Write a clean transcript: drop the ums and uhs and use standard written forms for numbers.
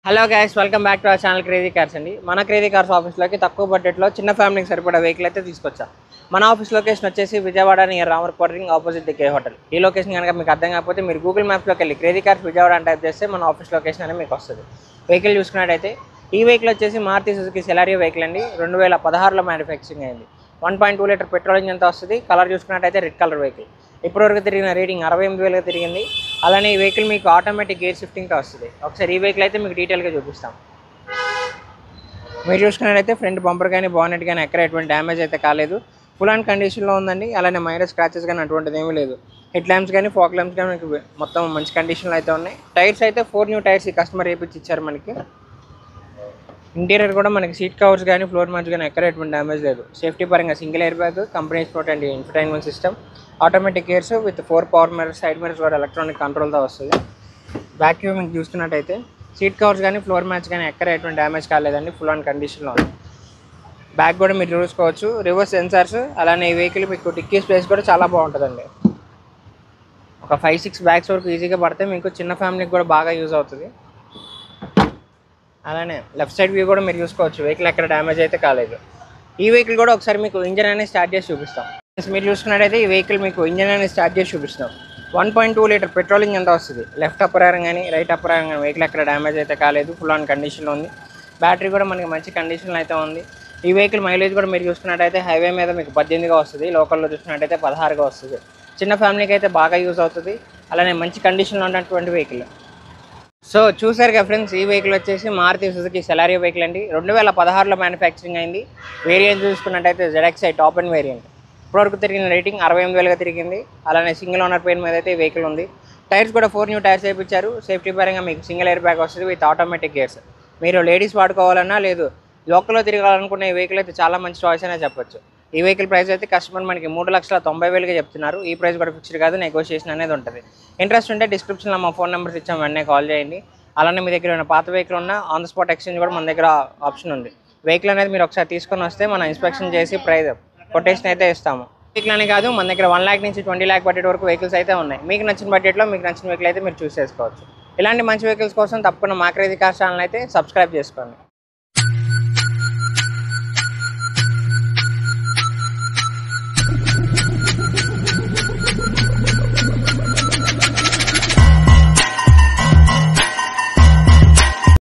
Hello guys, welcome back to our channel crazy cars అండి. మన crazy cars ఆఫీస్లోకి తక్కువ బడ్జెట్లో చిన్న ఫ్యామిలీకి సరిపడా వెహికల్ అయితే తీసుకొచ్చాం. మన ఆఫీస్ లొకేషన్ వచ్చేసి Vijayawada near Ramar quartering opposite the K hotel. ఈ లొకేషన్ కనుక మీకు అర్థం కాకపోతే మీరు గూగుల్ మ్యాప్లోకి వెళ్ళి క్రేజీ కార్స్ విజయవాడ అని టైప్ చేస్తే మన ఆఫీస్ లొకేషన్ అనేది మీకు వస్తుంది. వెహికల్ చూసుకున్నట్టయితే ఈ వెహికల్ వచ్చేసి మారుతి సుజుకి సెలారియో వెహికల్ అండి. 2016లో మ్యానుఫ్యాక్చరింగ్ అయింది. 1.2 లీటర్ పెట్రోల్ ఇంజన్తో వస్తుంది. కలర్ చూసుకున్నట్టయితే రెడ్ కలర్ వెహికల్. ఇప్పటివరకు తిరిగిన రేటింగ్ 68,000 తిరిగింది. అలానే ఈ వెహికల్ మీకు ఆటోమేటిక్ గేర్ షిఫ్టింగ్తో వస్తుంది. ఒకసారి ఈ వెహికల్ అయితే మీకు డీటెయిల్గా చూపిస్తాం. మీరు చూసుకున్నట్టయితే ఫ్రంట్ బంపర్ కానీ బానెట్ కానీ ఎక్కడ ఎటువంటి డ్యామేజ్ అయితే కాలేదు. ఫుల్ అండ్ కండిషన్లో ఉందండి. అలానే మైనర్ స్క్రాచెస్ కానీ అటువంటిది ఏమీ లేదు. హెడ్ ల్యాంప్స్ కానీ ఫాగ్ ల్యాంప్స్ కానీ మీకు మొత్తం మంచి కండిషన్లో అయితే ఉన్నాయి. టైర్స్ అయితే 4 న్యూ టైర్స్ ఈ కస్టమర్ వేయించి ఇచ్చారు మనకి. ఇంటీరియర్ కూడా మనకి సీట్ కవర్స్ కానీ ఫ్లోర్ మ్యాట్స్ కానీ ఎక్కడ ఎటువంటి డ్యామేజ్ లేదు. సేఫ్టీ పరంగా single air bag, company sport and infotainment system, automatic gears with 4 power mirrors, side mirrors కూడా ఎలక్ట్రానిక్ కంట్రోల్తో వస్తుంది. బ్యాక్ వ్యూ మీకు చూస్తున్నట్టయితే సీట్ కవర్స్ కానీ ఫ్లోర్ మ్యాట్స్ కానీ ఎక్కడ ఎటువంటి డ్యామేజ్ కాలేదండి. ఫుల్ అండ్ కండిషన్లో ఉంది. బ్యాక్ కూడా మీరు చూసుకోవచ్చు. రివర్స్ సెన్సార్స్, అలానే ఈ వెహికల్ మీకు డిక్కీ స్పేస్ కూడా చాలా బాగుంటుందండి. ఒక 5-6 బ్యాగ్స్ వరకు ఈజీగా పడితే మీకు చిన్న ఫ్యామిలీకి కూడా బాగా యూజ్ అవుతుంది. అలానే లెఫ్ట్ సైడ్ వ్యూ కూడా మీరు చూసుకోవచ్చు. వెహికల్ ఎక్కడ డ్యామేజ్ అయితే కాలేదు. ఈ వెహికల్ కూడా ఒకసారి మీకు ఇంజన్ అనేది స్టార్ట్ చేసి చూపిస్తాం. మీరు చూసుకున్నట్టయితే ఈ వెహికల్ మీకు ఇంజన్ అనేది స్టార్ట్ చేసి చూపిస్తాం. 1.2 లీటర్ పెట్రోల్ ఇంజన్తో వస్తుంది. లెఫ్ట్ అప్పర్ ఐరన్ కానీ రైట్ అప్పర్ ఐరన్ కానీ వెహికల్ ఎక్కడ డ్యామేజ్ అయితే కాలేదు. ఫుల్ ఆన్ కండిషన్లో ఉంది. బ్యాటరీ కూడా మనకి మంచి కండిషన్లో అయితే ఉంది. ఈ వెహికల్ మైలేజ్ కూడా మీరు చూసుకున్నట్టయితే హైవే మీద మీకు 18గా వస్తుంది. లోకల్లో చూసుకున్నట్టయితే 16గా వస్తుంది. చిన్న ఫ్యామిలీకి అయితే బాగా యూజ్ అవుతుంది. అలానే మంచి కండిషన్లో ఉన్నటువంటి వెహికల్. సో చూసారుగా ఫ్రెండ్స్, ఈ వెహికల్ వచ్చేసి మారుతి సుజుకి సెలారియో వెహికల్ అండి. 2016లో మ్యానుఫ్యాక్చరింగ్ అయింది. వేరియంట్ చూసుకున్నట్టయితే ZXi టాప్ అండ్ వేరియంట్. ఇప్పటివరకు తిరిగిన రేటింగ్ 68,000 తిరిగింది. అలానే సింగిల్ ఓనర్ పేరు మీద అయితే ఈ వెహికల్ ఉంది. టైర్స్ కూడా 4 న్యూ టైర్స్ వేయించారు. సేఫ్టీ పరంగా మీకు సింగిల్ ఎయిర్ బ్యాగ్ వస్తుంది విత్ ఆటోమేటిక్ గేర్స్. మీరు లేడీస్ వాడుకోవాలన్నా లేదు లోకల్లో తిరగాలనుకున్న ఈ వెహికల్ అయితే చాలా మంచి చాయిస్ అనే చెప్పొచ్చు. ఈ వెహికల్ ప్రైస్ అయితే కస్టమర్ మనకి 3,90,000 చెప్తున్నారు. ఈ ప్రైస్ కూడా ఫిక్స్డ్ కాదు, నెగోషియేషన్ అనేది ఉంటుంది. ఇంట్రెస్ట్ ఉంటే డిస్క్రిప్షన్లో మా ఫోన్ నెంబర్స్ ఇచ్చాం, వెంటనే కాల్ చేయండి. అలానే మీ దగ్గర ఉన్న పాత వెహికల్ ఉన్న ఆన్ ద స్పాట్ ఎక్స్చేంజ్ కూడా మన దగ్గర ఆప్షన్ ఉంది. వెహికల్ అనేది మీరు ఒకసారి తీసుకొని వస్తే మనం ఇన్స్పెక్షన్ చేసి ప్రైస్ కొటేషన్ అయితే ఇస్తాము. వెహికల్ అనే కాదు, మన దగ్గర 1 lakh నుంచి 20 lakh బడ్జెట్ వరకు వెహికల్స్ అయితే ఉన్నాయి. మీకు నచ్చిన బడ్జెట్లో మీకు నచ్చిన వెహికల్ అయితే మీరు చూస్ చేసుకోవచ్చు. ఇలాంటి మంచి వెహికల్స్ కోసం తప్పకుండా మా క్రేజీ కార్స్ ఛానల్ అయితే సబ్స్క్రైబ్ చేసుకోండి.